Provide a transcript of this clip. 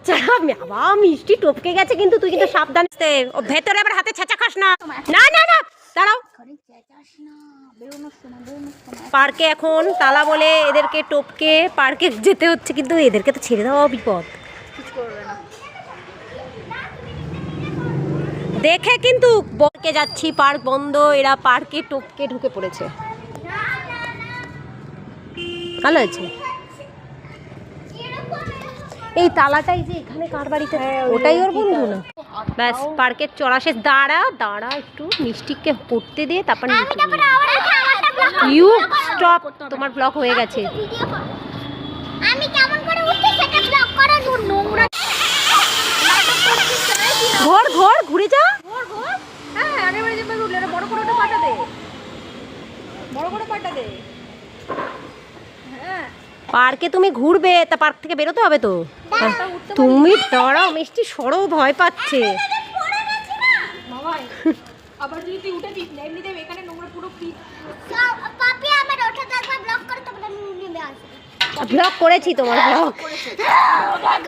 বাচ্চারা বাবা মিষ্টি টপকে গেছে, কিন্তু তুই কিন্তু সাবধান, ভেতরে আবার হাতে ছেঁচা খাস না। না না না দাঁড়াও, পার্কে এখন তালা বলে এদেরকে টপকে পার্কে যেতে হচ্ছে, কিন্তু এদেরকে তো ছেড়ে দেওয়া বিপদ। দেখে কিন্তু বলকে যাচ্ছি পার্ক বন্ধ, এরা পার্কে টপকে ঢুকে পড়েছে। ভালো আছে এই তালাটাই যে এখানে কার বাড়িতে, ওটাই ওর বন্ধু না? ব্যাস পার্কের চড়া শেষ। দাঁড়া দাঁড়া একটু মিষ্টিকে পড়তে দিয়ে তারপর ইউ স্টপ, তোমার ব্লক হয়ে গেছে। আমি কেমন করে উঠতে সেটা ব্লক করো, নোংরা ঘর ঘর ঘুরে যা, ঘর ঘর। হ্যাঁ আগে বাড়ি যাবে উঠলে বড় করে ওটা পাটা দে, বড় করে পাটা দে। হ্যাঁ পার্কে তুমি ঘুরবে, তা পার্ক থেকে বেরোতে হবে তো। তুমি দাঁড়াও মিষ্টি, সরো, ভয় পাচ্ছে। আবার যদি তুই উঠে দিস এমনি দেব এখানে নোংরা পুরো ফিট। পাপি আমার ওঠা একবার ব্লক করে তারপর আমি নেমে আসব। ব্লক করেছি তোমার ব্লক।